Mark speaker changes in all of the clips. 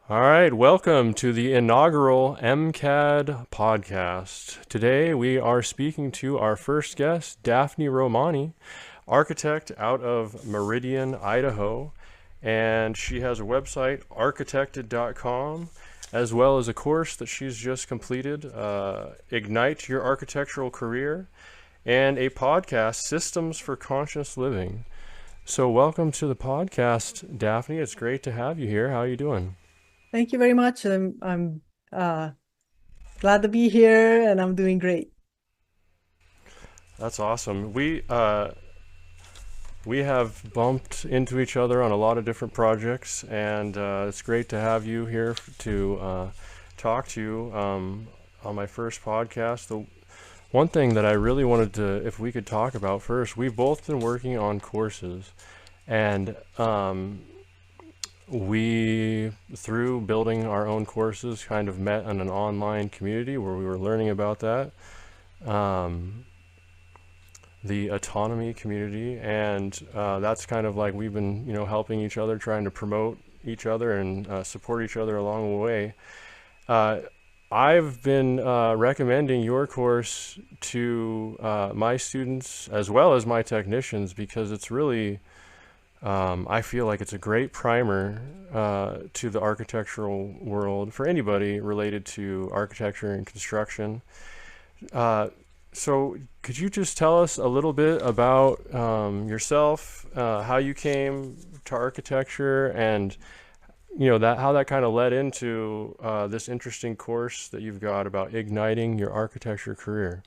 Speaker 1: All right, welcome to the inaugural mcad podcast. Today we are speaking to our first guest, Daphne Romani, architect out of Meridian, Idaho, and she has a website, architected.com, as well as a course that she's just completed, Ignite Your Architectural Career, and a podcast, Systems for Conscious Living. So welcome to the podcast, Daphne. It's great to have you here. How are you doing?
Speaker 2: Thank you very much. I'm uh, glad to be here, and I'm doing great.
Speaker 1: That's awesome. We have bumped into each other on a lot of different projects, and it's great to have you here to talk to you on my first podcast. The one thing that I really wanted to, if we could talk about first, we've both been working on courses, and we, through building our own courses, kind of met in an online community where we were learning about that. Um, the autonomy community, and that's kind of like we've been, helping each other, trying to promote each other and support each other along the way. Uh, I've been recommending your course to my students as well as my technicians because it's really, I feel like it's a great primer to the architectural world for anybody related to architecture and construction. Uh, so, could you just tell us a little bit about yourself, how you came to architecture, and that how that kind of led into this interesting course that you've got about igniting your architecture career?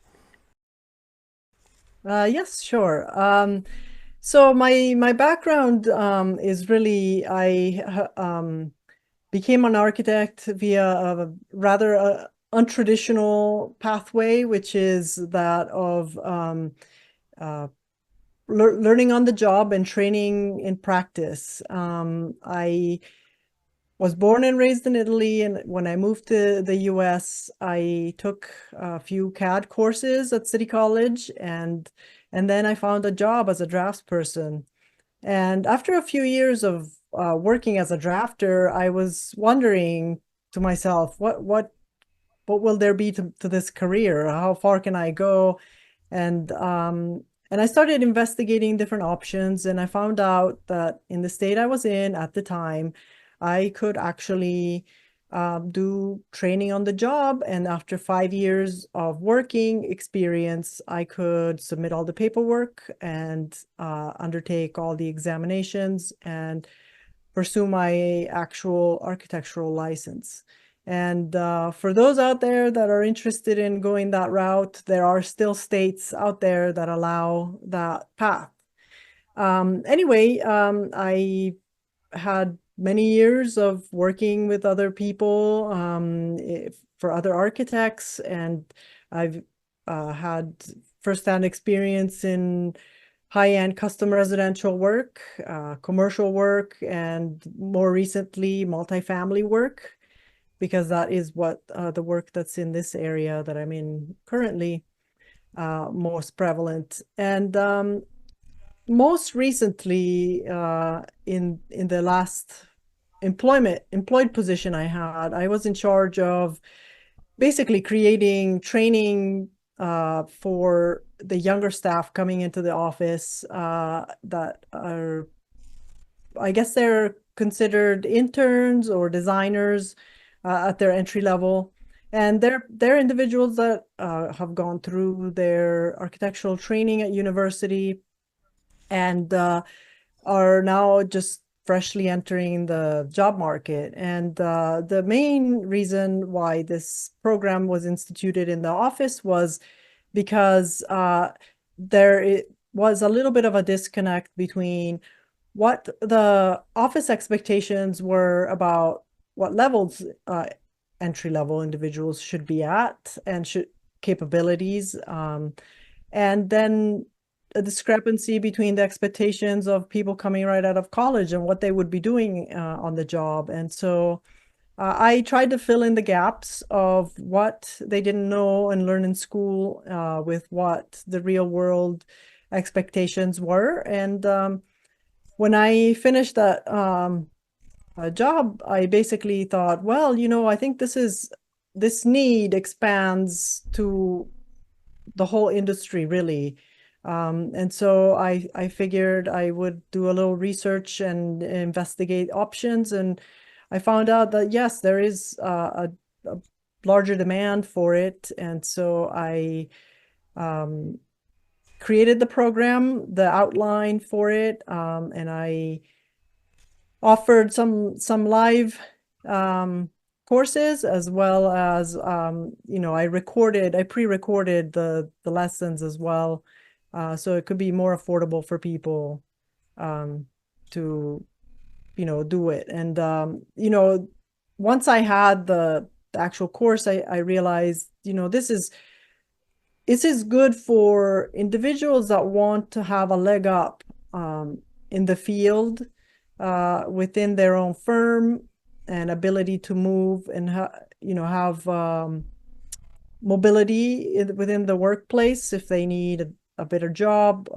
Speaker 2: Yes, sure. So my background is really became an architect via a rather untraditional pathway, which is that of uh, learning on the job and training in practice. I was born and raised in Italy, and when I moved to the US, I took a few CAD courses at City College, and then I found a job as a draftsperson. And after a few years of working as a drafter, I was wondering to myself, what will there be to this career? How far can I go? And I started investigating different options, and I found out that in the state I was in at the time, I could actually do training on the job. And after 5 years of working experience, I could submit all the paperwork and undertake all the examinations and pursue my actual architectural license. And for those out there that are interested in going that route, there are still states out there that allow that path. I had many years of working with other people for other architects, and I've had firsthand experience in high-end custom residential work, commercial work, and more recently, multifamily work, because that is what the work that's in this area that I'm in currently most prevalent. And most recently, in the last employed position I had, I was in charge of basically creating training for the younger staff coming into the office that are, I guess they're considered interns or designers at their entry level. And they're individuals that have gone through their architectural training at university and are now just freshly entering the job market. And the main reason why this program was instituted in the office was because there was a little bit of a disconnect between what the office expectations were about what levels entry level individuals should be at and should capabilities, and then a discrepancy between the expectations of people coming right out of college and what they would be doing on the job. And so I tried to fill in the gaps of what they didn't know and learn in school with what the real world expectations were. And when I finished that job, I basically thought, well, I think this need expands to the whole industry really. And so I figured I would do a little research and investigate options. And I found out that yes, there is a larger demand for it. And so I um, created the program, the outline for it, and I offered some live um, courses as well as I pre-recorded the lessons as well, so it could be more affordable for people um, to do it. And once I had the actual course, I realized this is good for individuals that want to have a leg up in the field within their own firm and ability to move and have mobility within the workplace if they need a better job.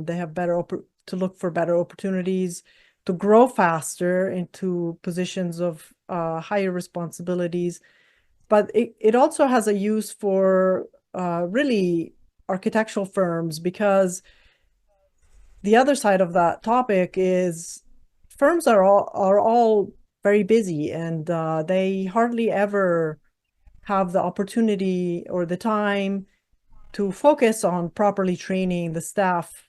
Speaker 2: They have to look for better opportunities to grow faster into positions of higher responsibilities. But it also has a use for really architectural firms, because the other side of that topic is firms are all very busy, and they hardly ever have the opportunity or the time to focus on properly training the staff.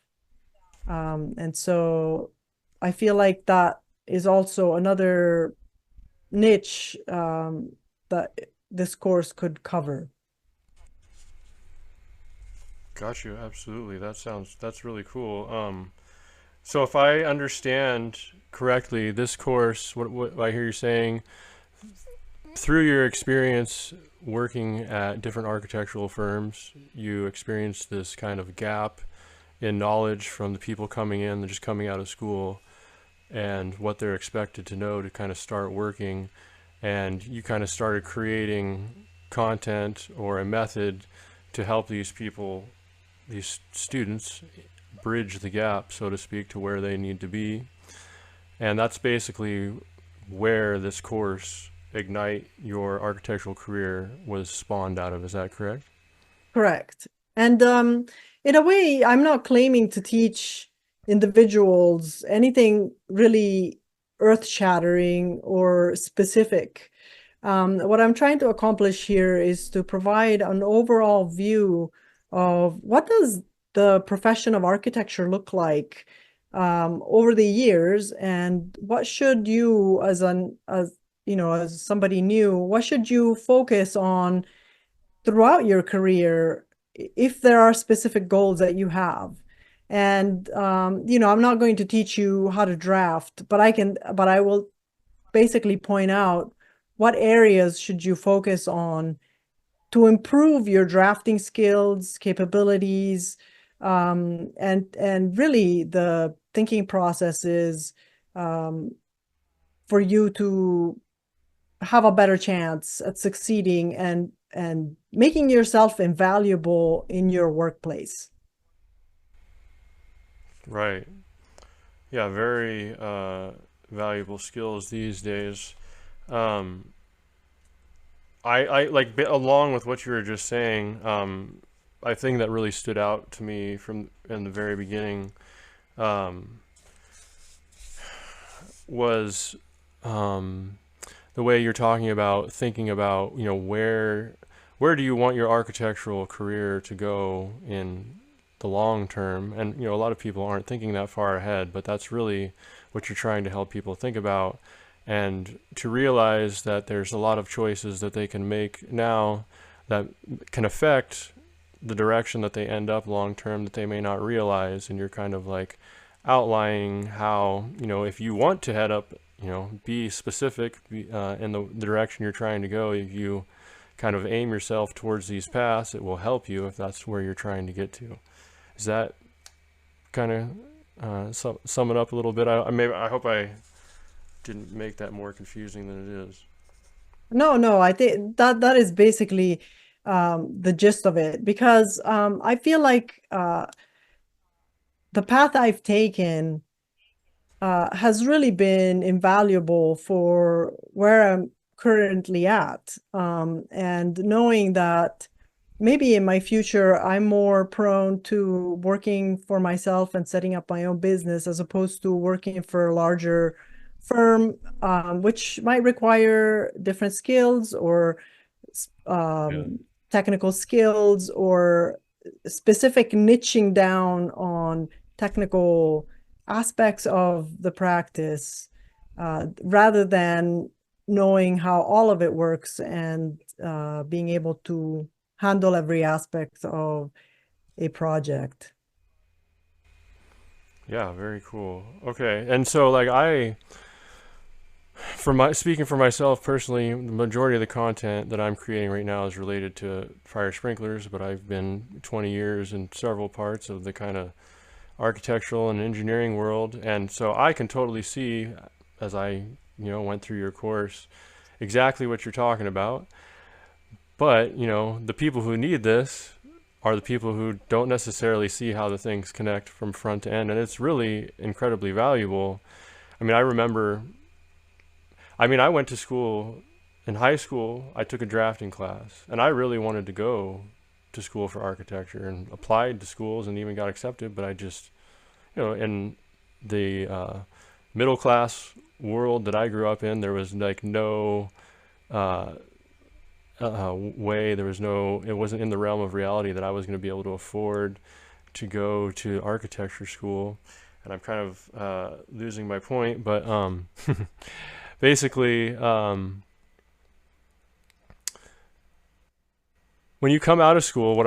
Speaker 2: And so I feel like that is also another niche that this course could cover.
Speaker 1: Got you. Absolutely. That's really cool. So if I understand correctly, this course, what I hear you saying, through your experience working at different architectural firms, you experienced this kind of gap in knowledge from the people coming in, just coming out of school, and what they're expected to know to kind of start working. And you kind of started creating content or a method to help these people, these students, bridge the gap, so to speak, to where they need to be. And that's basically where this course, Ignite Your Architectural Career, was spawned out of. Is that correct?
Speaker 2: Correct. And in a way, I'm not claiming to teach individuals anything really earth-shattering or specific. What I'm trying to accomplish here is to provide an overall view of what does the profession of architecture look like over the years, and what should you, as somebody new, what should you focus on throughout your career if there are specific goals that you have. And I'm not going to teach you how to draft, but I will basically point out what areas should you focus on to improve your drafting skills, capabilities, and really the thinking processes for you to have a better chance at succeeding and making yourself invaluable in your workplace.
Speaker 1: Right. Yeah, very valuable skills these days. Um, I like along with what you were just saying. I think that really stood out to me from in the very beginning um, was um, the way you're talking about thinking about where do you want your architectural career to go in the long term. And a lot of people aren't thinking that far ahead, but that's really what you're trying to help people think about, and to realize that there's a lot of choices that they can make now that can affect the direction that they end up long term that they may not realize. And you're kind of like outlining how, if you want to head up, be specific in the direction you're trying to go. If you kind of aim yourself towards these paths, it will help you if that's where you're trying to get to. Is that kind of sum it up a little bit? I hope I didn't make that more confusing than it is.
Speaker 2: No, I think that is basically the gist of it, because I feel like the path I've taken has really been invaluable for where I'm currently at. And knowing that maybe in my future, I'm more prone to working for myself and setting up my own business as opposed to working for a larger firm, which might require different skills or
Speaker 1: Yeah.
Speaker 2: technical skills or specific niching down on technical aspects of the practice, rather than knowing how all of it works and being able to handle every aspect of a project.
Speaker 1: Yeah, very cool. Okay. And so like speaking for myself personally, the majority of the content that I'm creating right now is related to fire sprinklers, but I've been 20 years in several parts of the kind of architectural and engineering world, and so I can totally see, as I, went through your course, exactly what you're talking about. But, the people who need this are the people who don't necessarily see how the things connect from front to end, and it's really incredibly valuable. I mean, I went to school in high school. I took a drafting class, and I really wanted to go to school for architecture and applied to schools and even got accepted, but I just, in the middle class world that I grew up in, there was like no uh, way, there was no, it wasn't in the realm of reality that I was going to be able to afford to go to architecture school. And I'm kind of losing my point, but basically, when you come out of school,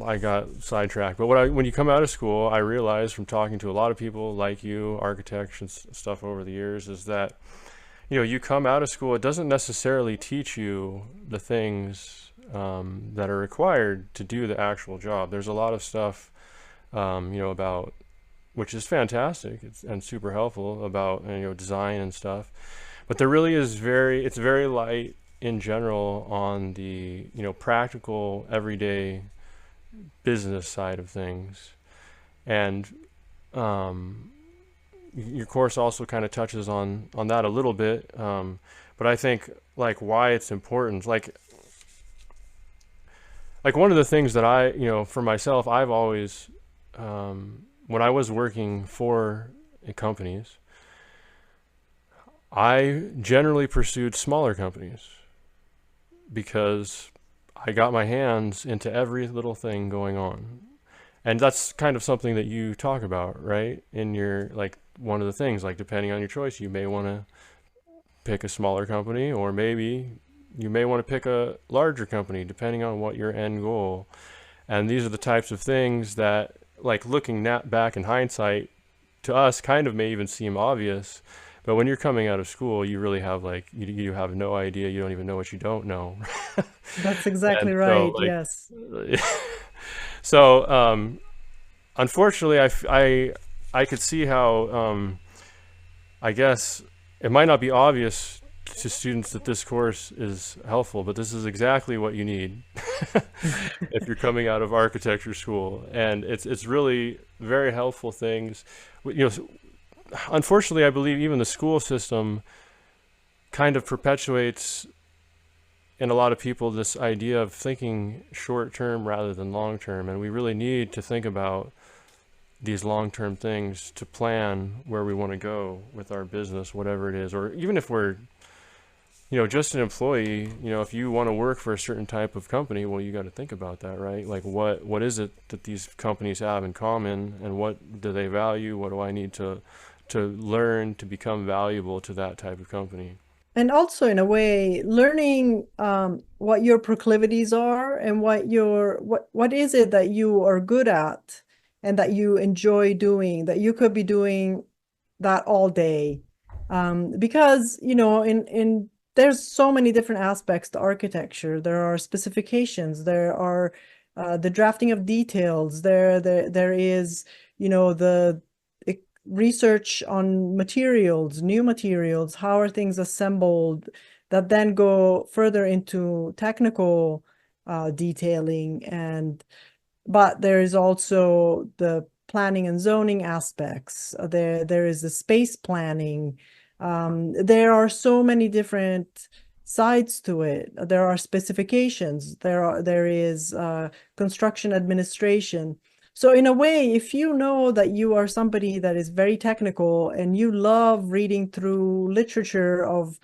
Speaker 1: I got sidetracked, but when you come out of school, I realized from talking to a lot of people like you, architects and stuff over the years, is that, you come out of school, it doesn't necessarily teach you the things that are required to do the actual job. There's a lot of stuff, about, which is fantastic and super helpful about, design and stuff. But there really is it's very light in general on the, practical, everyday business side of things. And your course also kind of touches on that a little bit. But I think like why it's important, like one of the things that I, for myself, I've always, when I was working for companies, I generally pursued smaller companies because I got my hands into every little thing going on. And that's kind of something that you talk about, right? In your, like, one of the things, like, depending on your choice, you may want to pick a smaller company, or maybe you may want to pick a larger company, depending on what your end goal. And these are the types of things that, like, looking back in hindsight, to us, kind of may even seem obvious. But when you're coming out of school, you really have, like, you have no idea. You don't even know what you don't know.
Speaker 2: That's
Speaker 1: And
Speaker 2: exactly
Speaker 1: so,
Speaker 2: right.
Speaker 1: like,
Speaker 2: Yes.
Speaker 1: so, unfortunately, I could see how, I guess it might not be obvious to students that this course is helpful, but this is exactly what you need if you're coming out of architecture school. And it's really very helpful things. Unfortunately, I believe even the school system kind of perpetuates in a lot of people this idea of thinking short term rather than long term. And we really need to think about these long-term things to plan where we want to go with our business, whatever it is. Or even if we're, just an employee, if you want to work for a certain type of company, well, you got to think about that, right? Like what is it that these companies have in common, and what do they value? What do I need to learn to become valuable to that type of company?
Speaker 2: And also, in a way, learning what your proclivities are and what is it that you are good at and that you enjoy doing, that you could be doing that all day. Because, in there's so many different aspects to architecture. There are specifications, there are the drafting of details, there is, the research on materials, new materials, how are things assembled, that then go further into technical detailing. But there is also the planning and zoning aspects. There is the space planning. There are so many different sides to it. There are specifications. There is construction administration. So in a way, if you know that you are somebody that is very technical and you love reading through literature of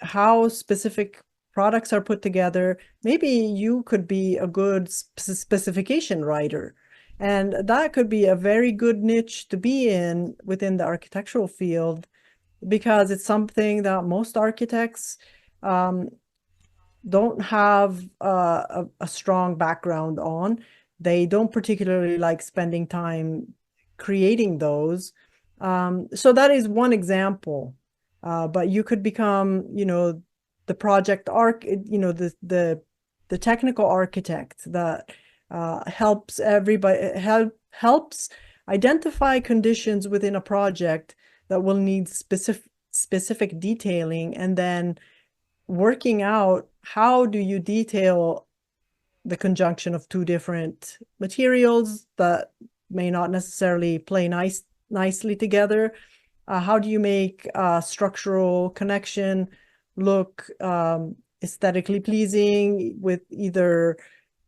Speaker 2: how specific products are put together, maybe you could be a good specification writer. And that could be a very good niche to be in within the architectural field, because it's something that most architects don't have a strong background on. They don't particularly like spending time creating those. So that is one example. But you could become, the project the technical architect that helps everybody, helps identify conditions within a project that will need specific detailing, and then working out how do you detail the conjunction of two different materials that may not necessarily play nicely together. How do you make a structural connection look aesthetically pleasing with either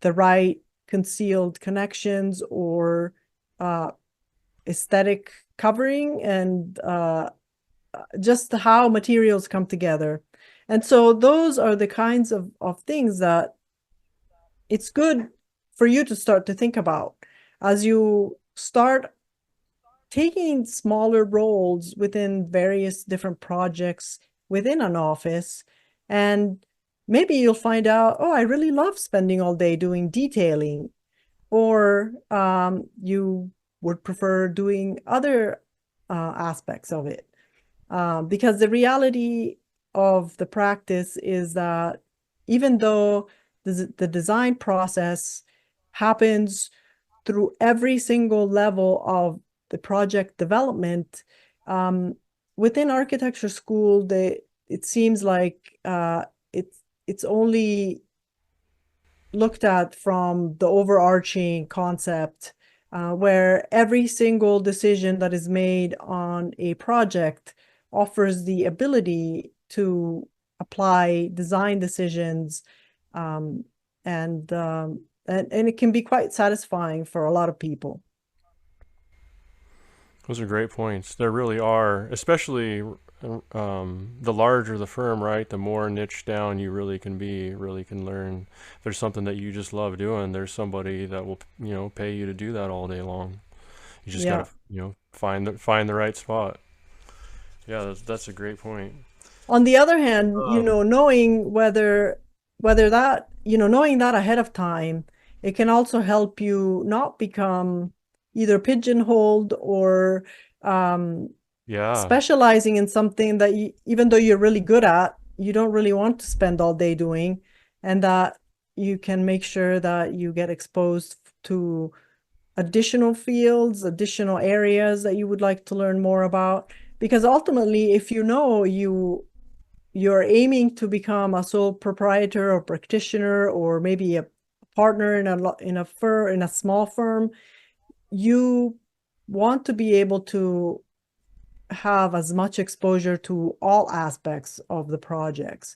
Speaker 2: the right concealed connections or aesthetic covering, and just how materials come together. And so those are the kinds of things that it's good for you to start to think about as you start taking smaller roles within various different projects within an office. And maybe you'll find out, oh, I really love spending all day doing detailing, or you would prefer doing other aspects of it. Because the reality of the practice is that even though the design process happens through every single level of the project development, within architecture school, it seems like it's only looked at from the overarching concept, where every single decision that is made on a project offers the ability to apply design decisions, and it can be quite satisfying for a lot of people.
Speaker 1: Those are great points. There really are, especially the larger the firm, right? The more niche down you really can be, really can learn. If there's something that you just love doing, there's somebody that will, pay you to do that all day long. You just
Speaker 2: Yeah.
Speaker 1: gotta, find the right spot. Yeah, that's a great point.
Speaker 2: On the other hand,
Speaker 1: Um,
Speaker 2: knowing whether that, knowing that ahead of time, it can also help you not become either pigeonholed or
Speaker 1: yeah,
Speaker 2: specializing in something that even though you're really good at, you don't really want to spend all day doing, and that you can make sure that you get exposed to additional fields, additional areas that you would like to learn more about. Because ultimately, if you're aiming to become a sole proprietor or practitioner, or maybe a partner in a small firm, you want to be able to have as much exposure to all aspects of the projects.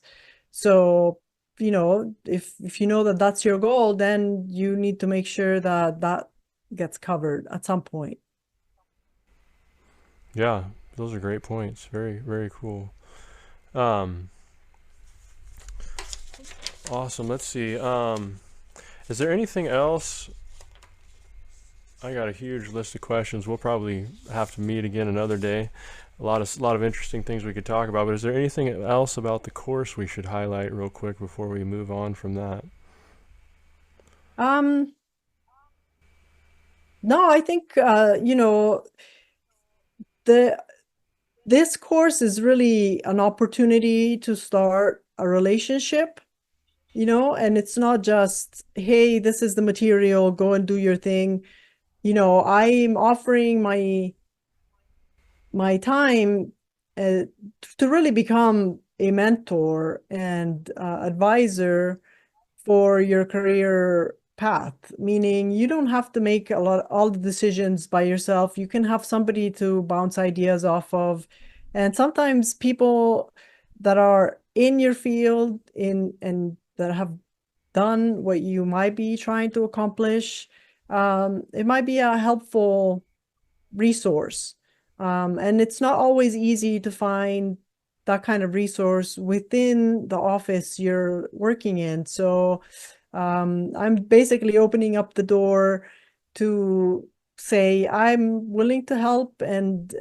Speaker 2: So, if you know that that's your goal, then you need to make sure that that gets covered at some point.
Speaker 1: yeah, those are great points. Very, very cool. Um, awesome. Let's see. Is there anything else? I got a huge list of questions. We'll probably have to meet again another day. A lot of interesting things we could talk about. But is there anything else about the course we should highlight real quick before we move on from that?
Speaker 2: Um, no, I think the this course is really an opportunity to start a relationship, and it's not just, hey, this is the material, go and do your thing. I'm offering my time to really become a mentor and advisor for your career path, meaning you don't have to make all the decisions by yourself. You can have somebody to bounce ideas off of. And sometimes people that are in your field and that have done what you might be trying to accomplish, it might be a helpful resource. And it's not always easy to find that kind of resource within the office you're working in. So I'm basically opening up the door to say I'm willing to help and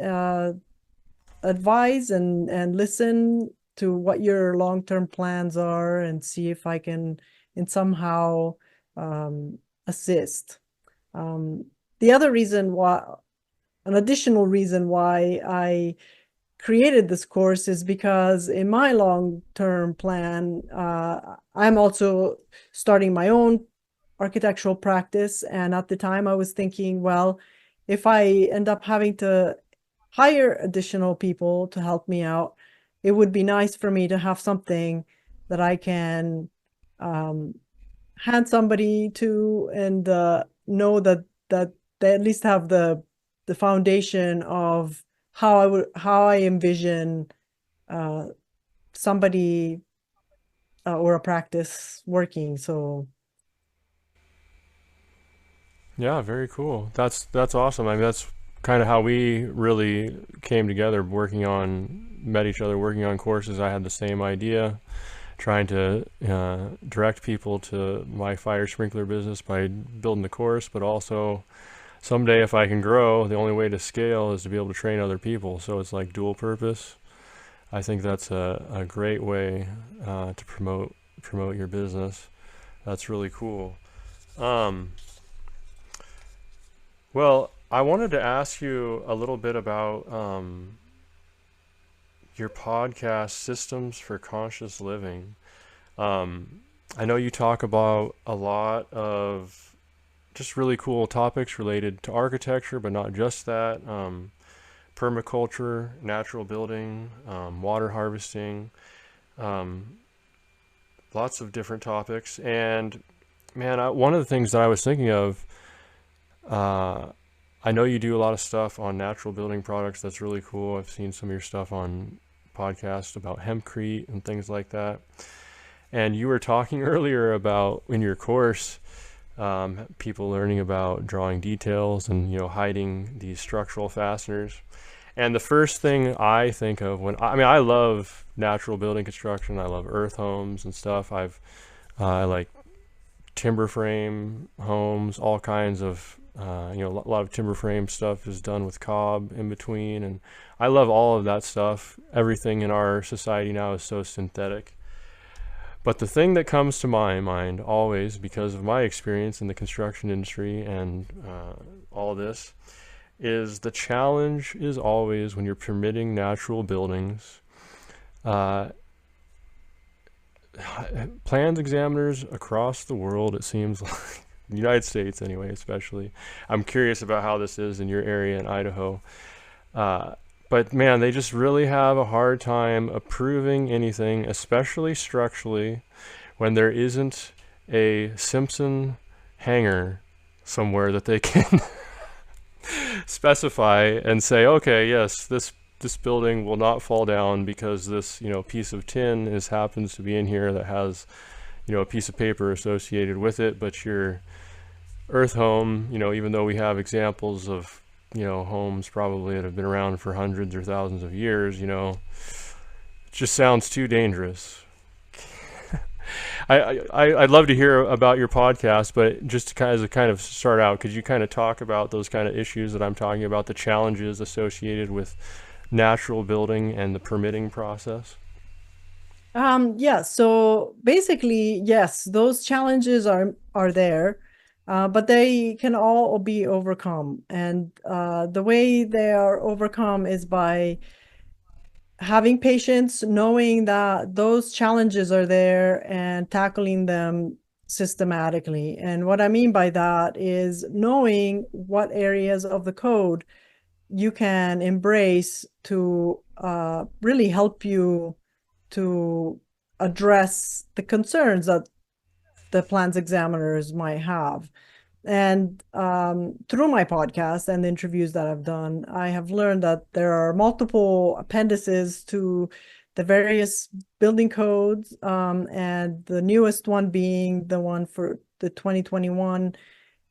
Speaker 2: advise and listen to what your long-term plans are and see if I can in somehow assist. Um, the other reason why, an additional reason why I created this course is because in my long-term plan, I'm also starting my own architectural practice. And at the time I was thinking, well, if I end up having to hire additional people to help me out, it would be nice for me to have something that I can um, hand somebody to and know that they at least have the foundation of how I envision uh, somebody or a practice working. So
Speaker 1: Yeah, very cool. That's awesome. I mean, that's kind of how we really came together, met each other, working on courses. I had the same idea, trying to direct people to my fire sprinkler business by building the course, but also someday if I can grow, the only way to scale is to be able to train other people. So it's like dual purpose. I think that's a great way to promote your business. That's really cool. Um, well, I wanted to ask you a little bit about your podcast, Systems for Conscious Living. Um, I know you talk about a lot of just really cool topics related to architecture, but not just that. Permaculture, natural building, water harvesting, um, lots of different topics. And man, one of the things that I was thinking of, uh, I know you do a lot of stuff on natural building products. That's really cool. I've seen some of your stuff on podcasts about hempcrete and things like that. And you were talking earlier about in your course, people learning about drawing details and hiding these structural fasteners. And the first thing I think of I love natural building construction. I love earth homes and stuff. I like timber frame homes, all kinds of, a lot of timber frame stuff is done with cob in between. And I love all of that stuff. Everything in our society now is so synthetic. But the thing that comes to my mind always, because of my experience in the construction industry and all this, is the challenge is always when you're permitting natural buildings. Plans examiners across the world, it seems like, the United States anyway, especially. I'm curious about how this is in your area in Idaho. But man, they just really have a hard time approving anything, especially structurally, when there isn't a Simpson hanger somewhere that they can specify and say, okay, yes, this building will not fall down because this piece of tin happens to be in here that has a piece of paper associated with it. But your earth home, even though we have examples of homes probably that have been around for hundreds or thousands of years, it just sounds too dangerous. I'd love to hear about your podcast, but just to kind of start out, could you kind of talk about those kind of issues that I'm talking about, the challenges associated with natural building and the permitting process?
Speaker 2: yeah, so basically, yes, those challenges are there, but they can all be overcome. And the way they are overcome is by having patience, knowing that those challenges are there and tackling them systematically. And what I mean by that is knowing what areas of the code you can embrace to really help you to address the concerns that the plans examiners might have. And through my podcast and the interviews that I've done, I have learned that there are multiple appendices to the various building codes, and the newest one being the one for the 2021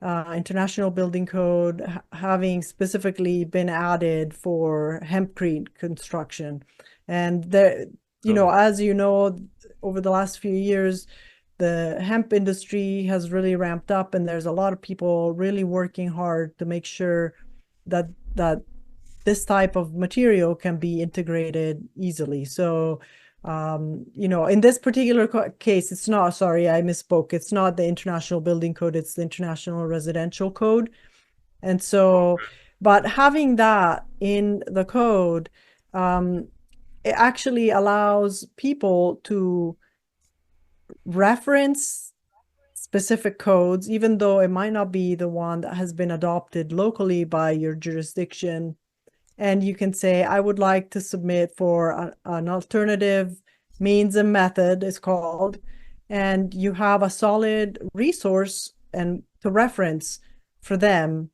Speaker 2: International Building Code, having specifically been added for hempcrete construction. And there,
Speaker 1: Okay.
Speaker 2: as you know, over the last few years, the hemp industry has really ramped up, and there's a lot of people really working hard to make sure that this type of material can be integrated easily. So, in this particular case, it's not, sorry, I misspoke. It's not the International Building Code, it's the International Residential Code. And so, but having that in the code, it actually allows people to reference specific codes, even though it might not be the one that has been adopted locally by your jurisdiction. And you can say, I would like to submit for an alternative means and method, is called, and you have a solid resource and to reference for them,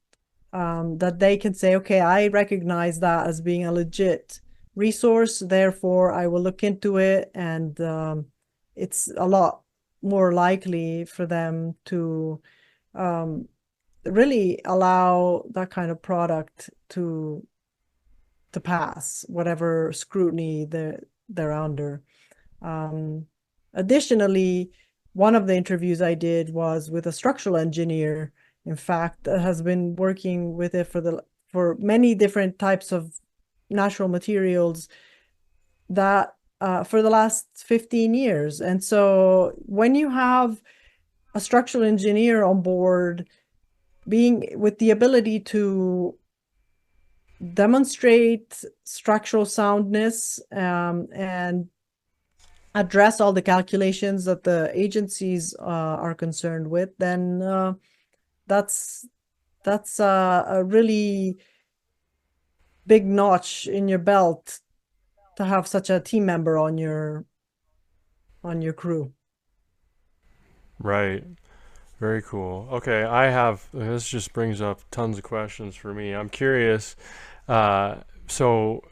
Speaker 2: that they can say, okay, I recognize that as being a legit resource, therefore I will look into it, and it's a lot more likely for them to really allow that kind of product to pass whatever scrutiny they're under. Um, Additionally, one of the interviews I did was with a structural engineer, in fact, that has been working with it for many different types of natural materials that for the last 15 years. And so when you have a structural engineer on board, being with the ability to demonstrate structural soundness, and address all the calculations that the agencies are concerned with, then that's a really big notch in your belt to have such a team member on your crew.
Speaker 1: Right. Very cool. Okay, this just brings up tons of questions for me. I'm curious. So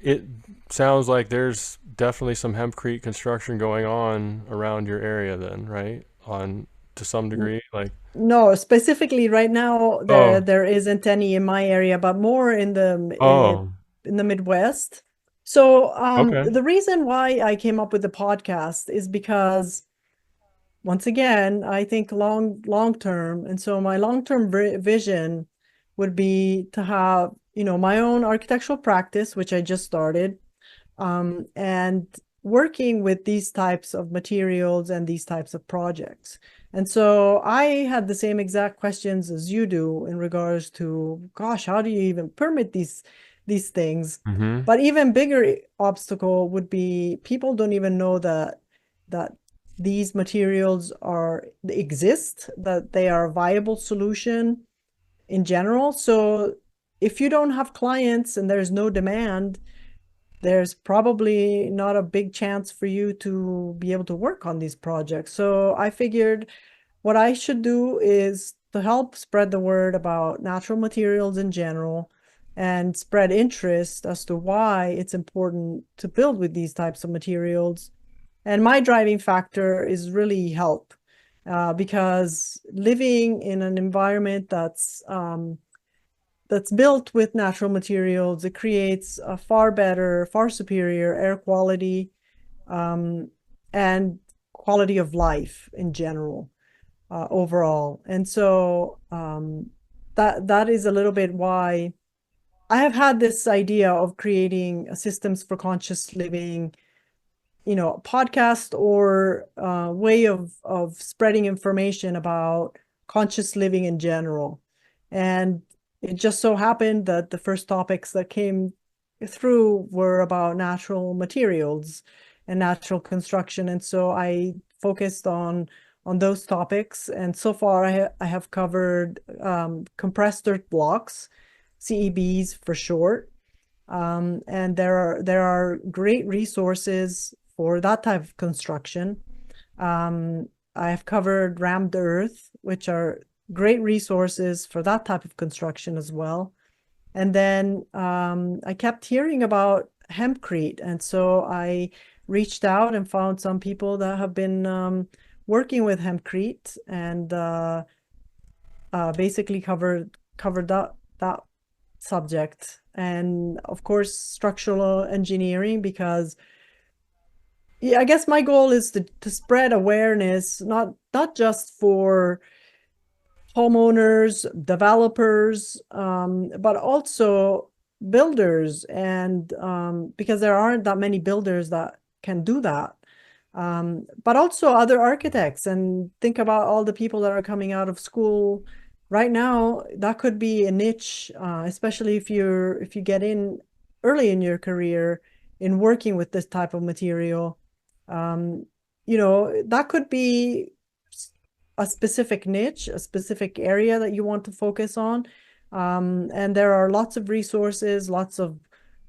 Speaker 1: it sounds like there's definitely some hempcrete construction going on around your area then, right? On to some degree, like.
Speaker 2: No, specifically right now there
Speaker 1: Oh,
Speaker 2: there isn't any in my area, but more
Speaker 1: oh,
Speaker 2: in the Midwest. So
Speaker 1: okay.
Speaker 2: the reason why I came up with the podcast is because, once again, I think long term, and so my long-term vision would be to have, my own architectural practice, which I just started, and working with these types of materials and these types of projects. And so I had the same exact questions as you do in regards to, gosh, how do you even permit these things?
Speaker 1: Mm-hmm.
Speaker 2: But even bigger obstacle would be people don't even know that these materials exist, that they are a viable solution in general. So if you don't have clients and there's no demand, there's probably not a big chance for you to be able to work on these projects. So I figured what I should do is to help spread the word about natural materials in general and spread interest as to why it's important to build with these types of materials. And my driving factor is really help, because living in an environment that's built with natural materials, it creates a far better, far superior air quality, and quality of life in general, overall. And so that is a little bit why I have had this idea of creating systems for conscious living, podcast or way of spreading information about conscious living in general. And it just so happened that the first topics that came through were about natural materials and natural construction. And so I focused on those topics. And so far I have covered compressed earth blocks, CEBs for short. And there are great resources for that type of construction. I've covered rammed earth, which are great resources for that type of construction as well. And then I kept hearing about hempcrete. And so I reached out and found some people that have been working with hempcrete and basically covered that subject. And of course, structural engineering, because yeah, I guess my goal is to spread awareness, not just for homeowners, developers, but also builders, and because there aren't that many builders that can do that. But also other architects, and think about all the people that are coming out of school right now. That could be a niche, especially if you get in early in your career in working with this type of material. Um, that could be a specific niche, a specific area that you want to focus on. And there are lots of resources, lots of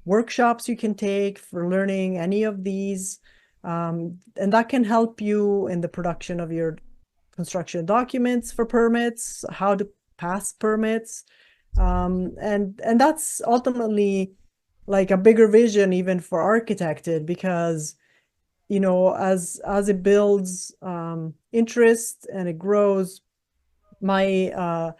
Speaker 2: workshops you can take for learning any of these. And that can help you in the production of your construction documents for permits, how to pass permits. And that's ultimately like a bigger vision even for architected, because as it builds interest and it grows, my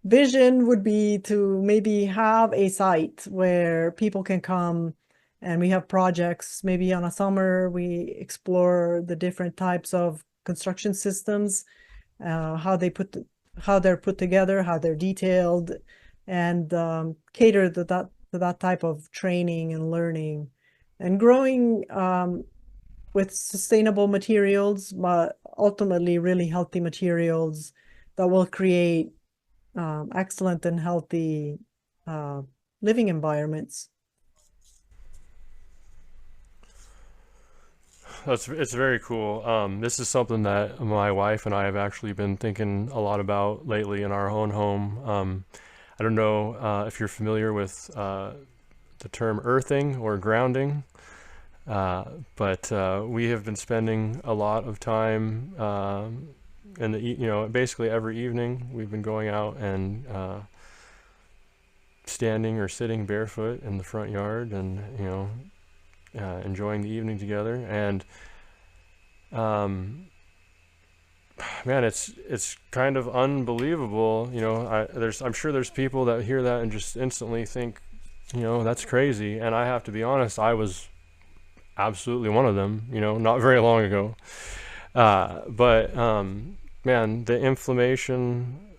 Speaker 2: vision would be to maybe have a site where people can come, and we have projects. Maybe on a summer we explore the different types of construction systems, how they're put together, how they're detailed, and cater to that type of training and learning and growing with sustainable materials, but ultimately really healthy materials that will create excellent and healthy uh, living environments.
Speaker 1: It's very cool. This is something that my wife and I have actually been thinking a lot about lately in our own home. I don't know if you're familiar with the term earthing or grounding, but we have been spending a lot of time in basically every evening we've been going out and standing or sitting barefoot in the front yard, and enjoying the evening together. And um, man, it's kind of unbelievable. I'm sure there's people that hear that and just instantly think, that's crazy. And I have to be honest, I was absolutely one of them. Not very long ago. But man, the inflammation,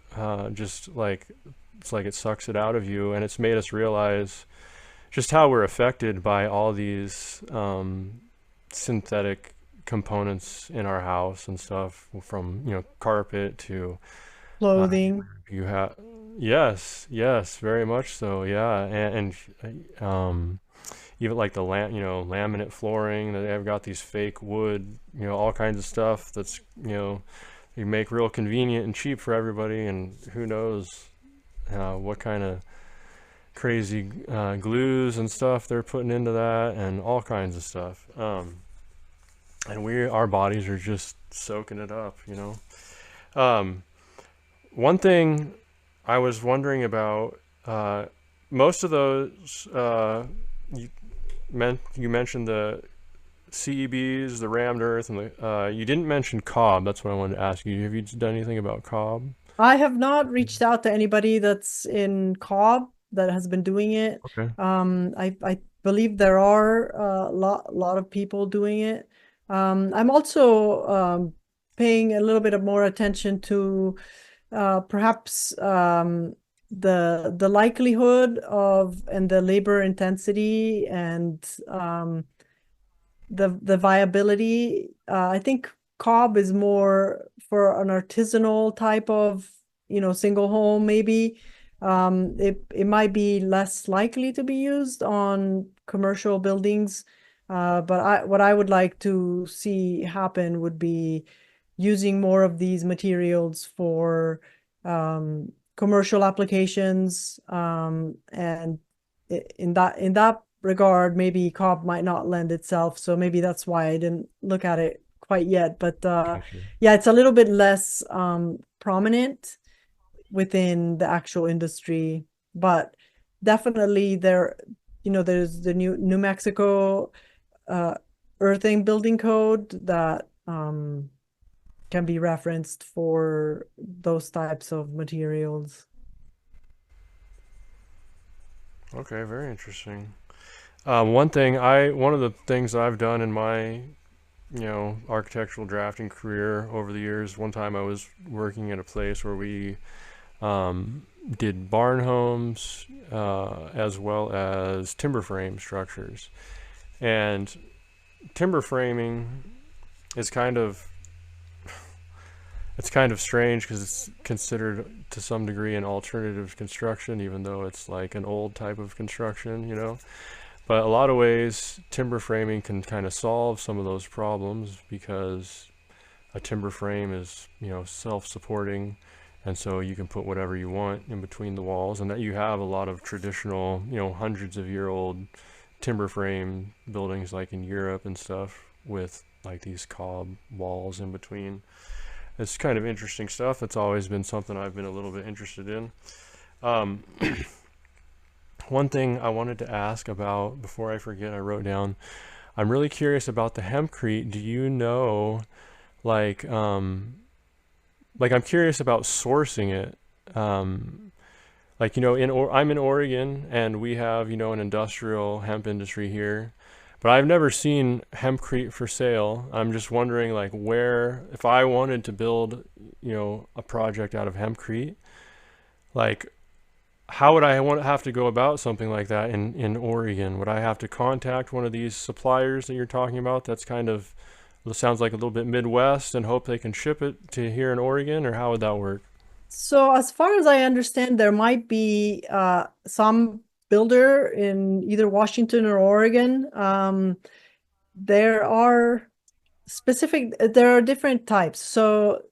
Speaker 1: just like it's like it sucks it out of you, and it's made us realize just how we're affected by all these synthetic components in our house and stuff, from carpet to uh,
Speaker 2: Clothing.
Speaker 1: you have yes, very much so, yeah. And even like the laminate flooring, that they've got these fake wood, all kinds of stuff that's you make real convenient and cheap for everybody, and who knows what kind of crazy glues and stuff they're putting into that, and all kinds of stuff. And our bodies are just soaking it up. Um, One thing I was wondering about, most of those you you mentioned the CEBs, the rammed earth, and you didn't mention cob. That's what I wanted to ask you. Have you done anything about cob?
Speaker 2: I have not reached out to anybody that's in Cobb that has been doing it.
Speaker 1: Okay.
Speaker 2: I believe there are a lot of people doing it. I'm also paying a little bit of more attention to perhaps the likelihood of and the labor intensity and the viability. I think cob is more for an artisanal type of, single home maybe. It might be less likely to be used on commercial buildings. But what I would like to see happen would be using more of these materials for commercial applications. And in that regard, maybe cob might not lend itself. So maybe that's why I didn't look at it quite yet, but
Speaker 1: Gotcha.
Speaker 2: yeah, it's a little bit less prominent within the actual industry, but definitely there, there's the New Mexico uh, earthing building code that can be referenced for those types of materials.
Speaker 1: Okay, very interesting. One of the things I've done in my, architectural drafting career over the years, one time I was working at a place where we did barn homes as well as timber frame structures. And timber framing is kind of strange because it's considered to some degree an alternative construction, even though it's like an old type of construction. But a lot of ways, timber framing can kind of solve some of those problems because a timber frame is, self-supporting, and so you can put whatever you want in between the walls, and that you have a lot of traditional, hundreds of year old timber frame buildings like in Europe and stuff with like these cob walls in between. It's kind of interesting stuff. It's always been something I've been a little bit interested in. Um, One thing I wanted to ask about before I forget, I wrote down, I'm really curious about the hempcrete. Do you know, like, I'm curious about sourcing it. Like, I'm in Oregon and we have, an industrial hemp industry here, but I've never seen hempcrete for sale. I'm just wondering, like, if I wanted to build, a project out of hempcrete, like, how would I have to go about something like that in Oregon? Would I have to contact one of these suppliers that you're talking about? That's kind of sounds like a little bit Midwest and hope they can ship it to here in Oregon, or how would that work?
Speaker 2: So as far as I understand, there might be some builder in either Washington or Oregon. There are there are different types. So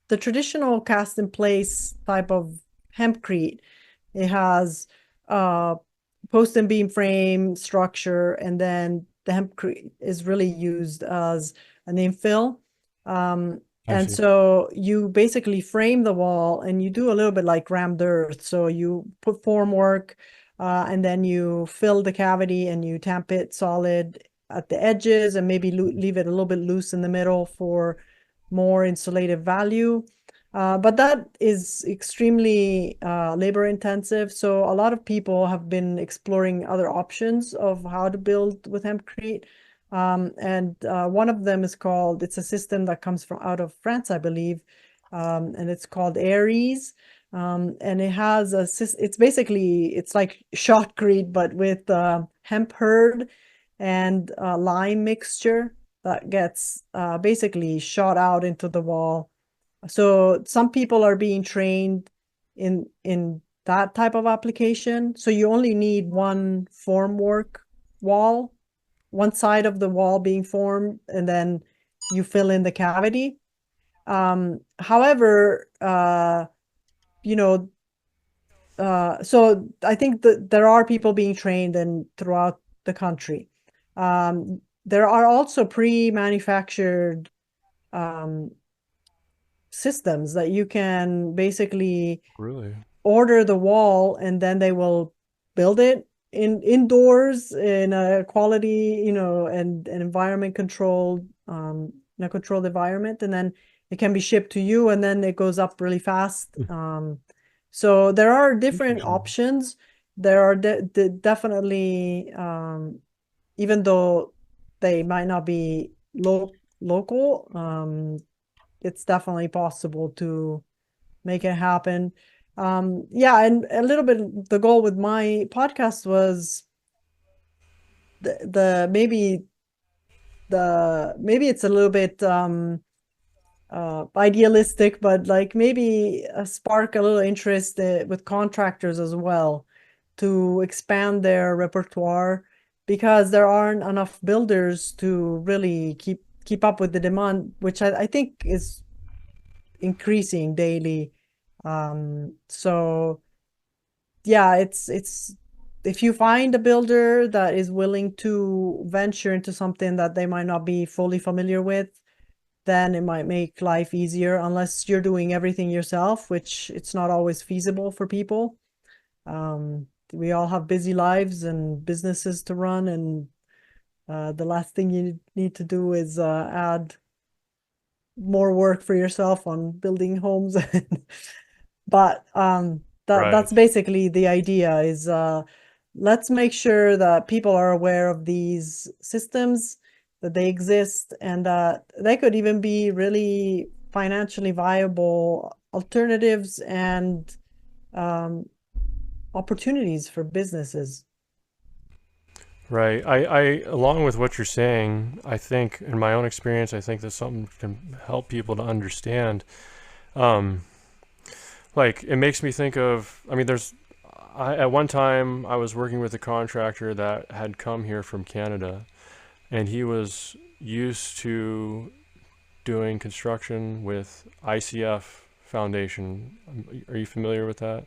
Speaker 2: the traditional cast in place type of hempcrete, it has post and beam frame structure, and then the hempcrete is really used as an infill.
Speaker 1: I
Speaker 2: And
Speaker 1: see.
Speaker 2: so you basically frame the wall and you do a little bit like rammed earth. So you put formwork and then you fill the cavity and you tamp it solid at the edges and maybe leave it a little bit loose in the middle for more insulative value. But that is extremely labor intensive. So a lot of people have been exploring other options of how to build with hempcrete. And one of them is it's a system that comes from out of France, I believe. And it's called Aries. And it has it's like shotcrete, but with hemp hurd and lime mixture that gets basically shot out into the wall. So some people are being trained in that type of application. So you only need one formwork wall, one side of the wall being formed, and then you fill in the cavity. However, you know, so I think that there are people being trained and throughout the country. There are also pre-manufactured um, systems that you can basically
Speaker 1: Really?
Speaker 2: order the wall and then they will build it indoors in a quality, and an environment controlled, in a controlled environment, and then it can be shipped to you and then it goes up really fast. So there are different
Speaker 1: Interesting.
Speaker 2: options. There are definitely, even though they might not be local, it's definitely possible to make it happen. Yeah, and a little bit the goal with my podcast was the maybe it's a little bit idealistic, but like maybe spark a little interest with contractors as well to expand their repertoire because there aren't enough builders to really keep up with the demand, which I think is increasing daily. So yeah, it's if you find a builder that is willing to venture into something that they might not be fully familiar with, then it might make life easier unless you're doing everything yourself, which it's not always feasible for people. We all have busy lives and businesses to run, and the last thing you need to do is add more work for yourself on building homes. But
Speaker 1: Right.
Speaker 2: that's basically the idea is let's make sure that people are aware of these systems, that they exist, and that they could even be really financially viable alternatives and um, opportunities for businesses.
Speaker 1: Right. I along with what you're saying, I think in my own experience, I think that something can help people to understand. Um, like it makes me think of, I mean, at one time I was working with a contractor that had come here from Canada, and he was used to doing construction with ICF foundation. Are you familiar with that?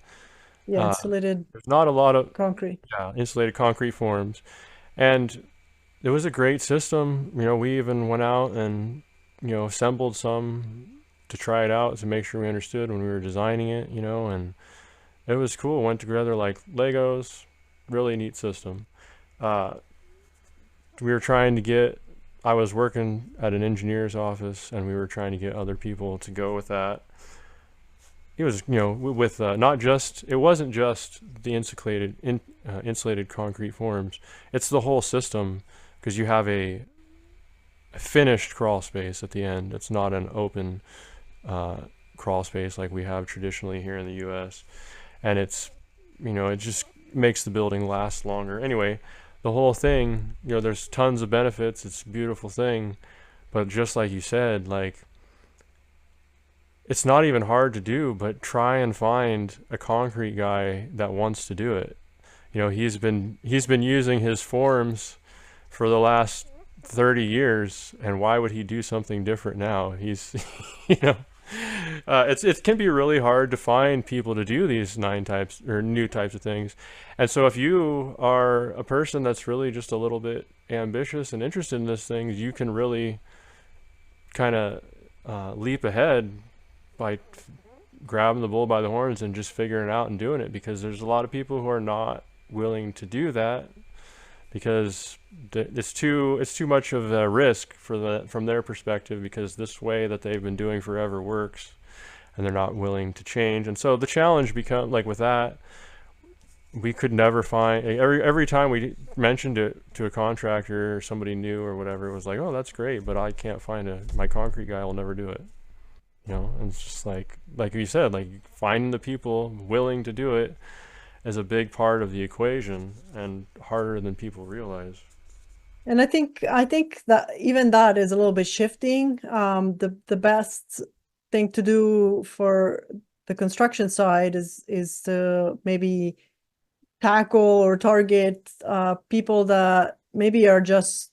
Speaker 2: Yeah,
Speaker 1: Uh,
Speaker 2: insulated
Speaker 1: there's not a lot of
Speaker 2: concrete.
Speaker 1: insulated concrete forms, and it was a great system. We even went out and assembled some to try it out to make sure we understood when we were designing it. And it was cool. Went together like Legos. Really neat system. Uh, we were trying to get. I was working at an engineer's office, and we were trying to get other people to go with that. It was, with not just. It wasn't just the insulated concrete forms. It's the whole system because you have a finished crawl space at the end. It's not an open uh, crawl space like we have traditionally here in the U.S. And it just makes the building last longer. Anyway, the whole thing, there's tons of benefits. It's a beautiful thing, but just like you said, like it's not even hard to do. But try and find a concrete guy that wants to do it. He's been using his forms for the last 30 years, and why would he do something different now? He's you know it can be really hard to find people to do these nine types or new types of things. And so if you are a person that's really just a little bit ambitious and interested in this thing, you can really kind of leap ahead by grabbing the bull by the horns and just figuring it out and doing it, because there's a lot of people who are not willing to do that because it's too much of a risk from their perspective, because this way that they've been doing forever works and they're not willing to change. And so the challenge becomes like with that, we could never find every time we mentioned it to a contractor or somebody new or whatever, it was like, oh, that's great, but I can't find my concrete guy will never do it. And it's just like you said, like finding the people willing to do it is a big part of the equation and harder than people realize.
Speaker 2: And I think that even that is a little bit shifting. The best thing to do for the construction side is to maybe tackle or target people that maybe are just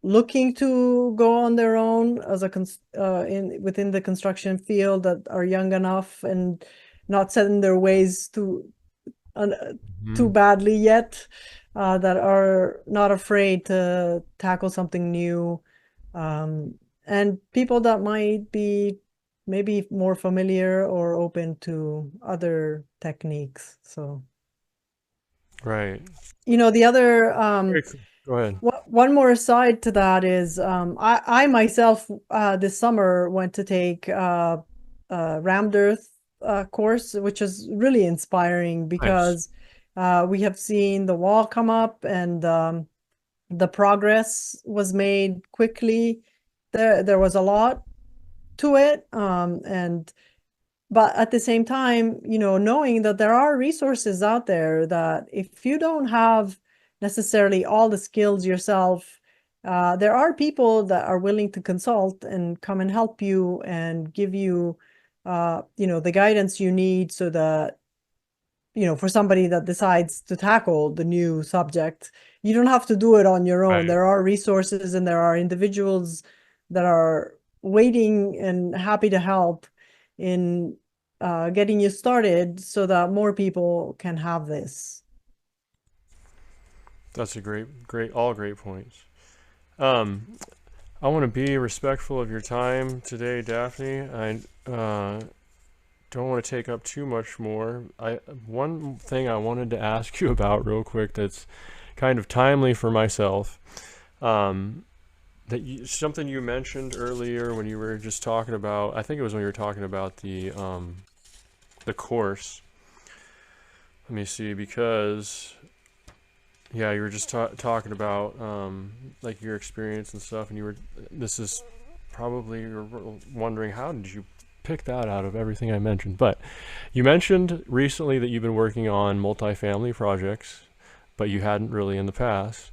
Speaker 2: looking to go on their own as in within the construction field, that are young enough and not set in their ways uh, too
Speaker 1: Mhm.
Speaker 2: badly yet, that are not afraid to tackle something new, um, and people that might be maybe more familiar or open to other techniques. So,
Speaker 1: Right.
Speaker 2: the other
Speaker 1: Very cool. Go ahead.
Speaker 2: one more aside to that is I myself this summer went to take rammed earth course, which is really inspiring
Speaker 1: Nice.
Speaker 2: because we have seen the wall come up, and the progress was made quickly. There was a lot to it, and but at the same time, knowing that there are resources out there, that if you don't have necessarily all the skills yourself, there are people that are willing to consult and come and help you and give you, the guidance you need, so that, for somebody that decides to tackle the new subject, you don't have to do it on your own.
Speaker 1: Right.
Speaker 2: There are resources and there are individuals that are waiting and happy to help in getting you started so that more people can have this.
Speaker 1: That's a all great points. Um, I want to be respectful of your time today, Daphne. I don't want to take up too much more. One thing I wanted to ask you about real quick that's kind of timely for myself. Um, something you mentioned earlier when you were just talking about. I think it was when you were talking about the course. Let me see, because yeah, you were just talking about like your experience and stuff, and you were. This is probably you're wondering how did you pick that out of everything I mentioned. But you mentioned recently that you've been working on multifamily projects, but you hadn't really in the past.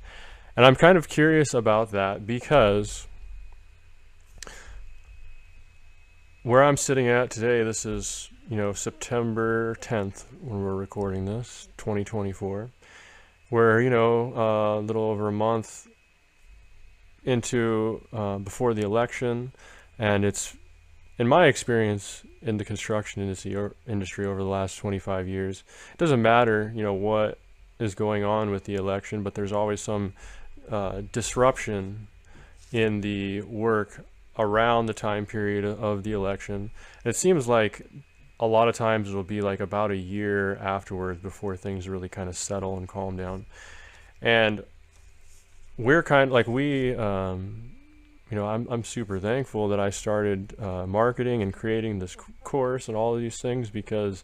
Speaker 1: And I'm kind of curious about that because where I'm sitting at today, this is, September 10th when we're recording this, 2024. We're, a little over a month into before the election, and it's in my experience in the construction industry over the last 25 years, it doesn't matter, what is going on with the election, but there's always some disruption in the work around the time period of the election. And it seems like a lot of times it'll be like about a year afterwards before things really kind of settle and calm down. And we're kind of like I'm super thankful that I started marketing and creating this course and all of these things because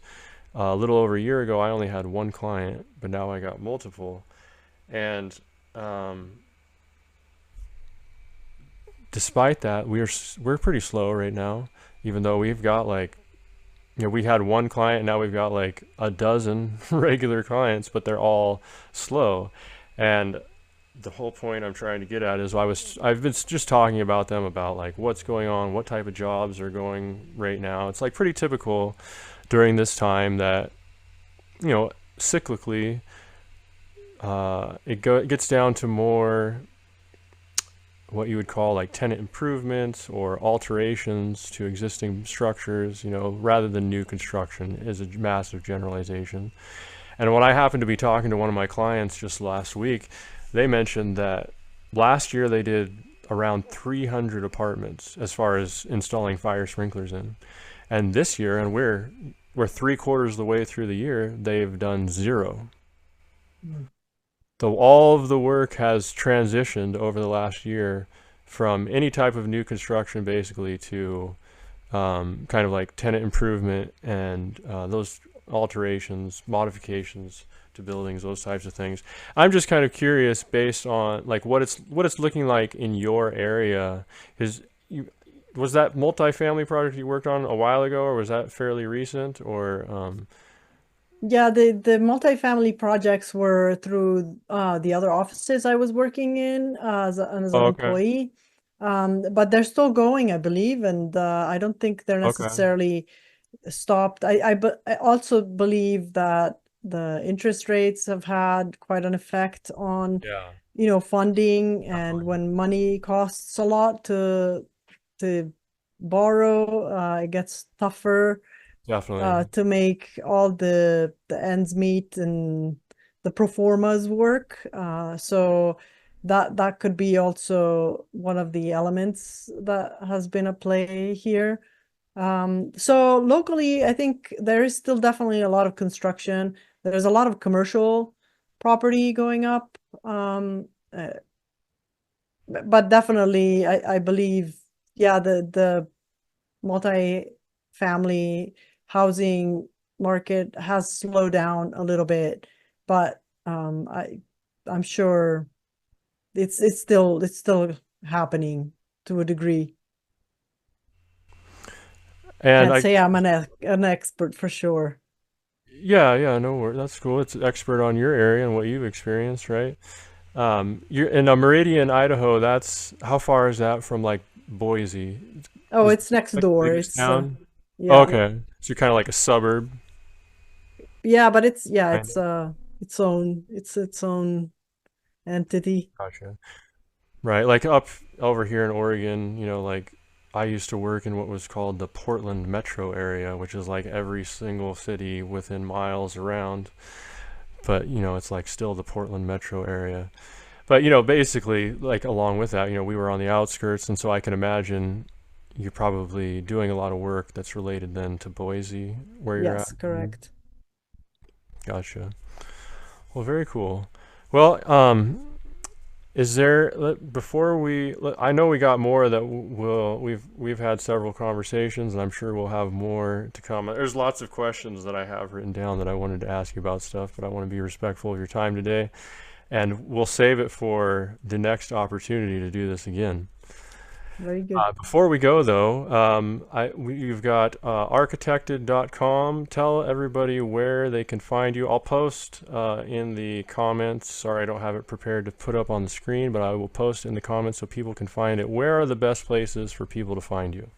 Speaker 1: a little over a year ago I only had one client, but now I got multiple. And despite that, we're pretty slow right now, even though we've got like, we had one client, now we've got like a dozen regular clients, but they're all slow. And the whole point I'm trying to get at is I've been just talking about them about like what's going on, what type of jobs are going right now. It's like pretty typical during this time that, cyclically, it gets down to more what you would call like tenant improvements or alterations to existing structures, rather than new construction is a massive generalization. And when I happened to be talking to one of my clients just last week, they mentioned that last year they did around 300 apartments as far as installing fire sprinklers in. And this year, and we're 3/4 of the way through the year, they've done zero.
Speaker 2: Mm.
Speaker 1: So all of the work has transitioned over the last year from any type of new construction basically to kind of like tenant improvement and those alterations, modifications to buildings, those types of things. I'm just kind of curious based on like what it's looking like in your area. Was that multifamily project you worked on a while ago, or was that fairly recent? Or
Speaker 2: Yeah, the multifamily projects were through the other offices I was working in as an
Speaker 1: oh, okay,
Speaker 2: employee. But they're still going, I believe, and I don't think they're
Speaker 1: okay,
Speaker 2: necessarily stopped. I also believe that the interest rates have had quite an effect on,
Speaker 1: yeah,
Speaker 2: funding, and
Speaker 1: definitely,
Speaker 2: when money costs a lot to borrow, it gets tougher
Speaker 1: definitely.
Speaker 2: to make all the ends meet and the pro formas work. So that could be also one of the elements that has been at play here. So locally, I think there is still definitely a lot of construction. There's a lot of commercial property going up. But definitely, I believe, yeah, the multi-family housing market has slowed down a little bit, but I'm sure it's still happening to a degree.
Speaker 1: And
Speaker 2: Can't say I'm an expert for sure.
Speaker 1: yeah, no, that's cool. It's an expert on your area and what you've experienced, right? You're in Meridian, Idaho. That's how far is that from like Boise?
Speaker 2: Oh,
Speaker 1: Is
Speaker 2: it's next
Speaker 1: like the
Speaker 2: door.
Speaker 1: biggest
Speaker 2: It's
Speaker 1: town? Oh,
Speaker 2: yeah,
Speaker 1: okay, so you're kind of like a suburb,
Speaker 2: yeah, but it's yeah,
Speaker 1: kind of.
Speaker 2: it's its own entity.
Speaker 1: Gotcha. Right, like up over here in Oregon, like I used to work in what was called the Portland metro area, which is like every single city within miles around. but you know, it's like still the Portland metro area. But you know, basically, like along with that, you know, we were on the outskirts, and so I can imagine you're probably doing a lot of work that's related then to Boise, where you're at.
Speaker 2: Yes, correct.
Speaker 1: Gotcha. Well, very cool. Well, is there before we? I know we got more that we've had several conversations, and I'm sure we'll have more to come. There's lots of questions that I have written down that I wanted to ask you about stuff, but I want to be respectful of your time today, and we'll save it for the next opportunity to do this again.
Speaker 2: Very good.
Speaker 1: Before we go, though, you've got architected.com. Tell everybody where they can find you. I'll post in the comments. Sorry, I don't have it prepared to put up on the screen, but I will post in the comments so people can find it. Where are the best places for people to find you?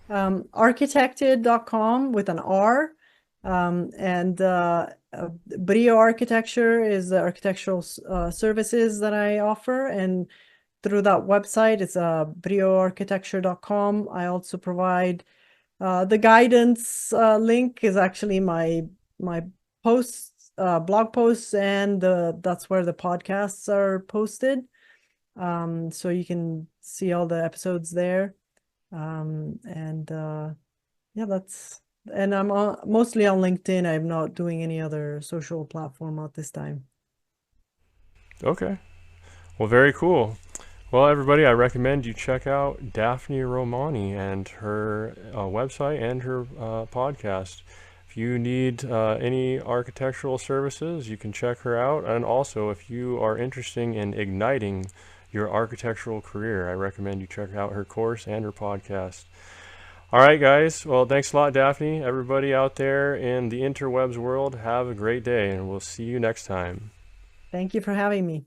Speaker 2: Architected.com with an R. And Brio Architecture is the architectural services that I offer. And through that website, it's brioarchitecture.com. I also provide the guidance link is actually my posts, blog posts, and that's where the podcasts are posted. So you can see all the episodes there. And yeah, and I'm mostly on LinkedIn. I'm not doing any other social platform at this time.
Speaker 1: Okay. Well, very cool. Well, everybody, I recommend you check out Daphne Romani and her website and her podcast. If you need any architectural services, you can check her out. And also, if you are interested in igniting your architectural career, I recommend you check out her course and her podcast. All right, guys. Well, thanks a lot, Daphne. Everybody out there in the interwebs world, have a great day, and we'll see you next time.
Speaker 2: Thank you for having me.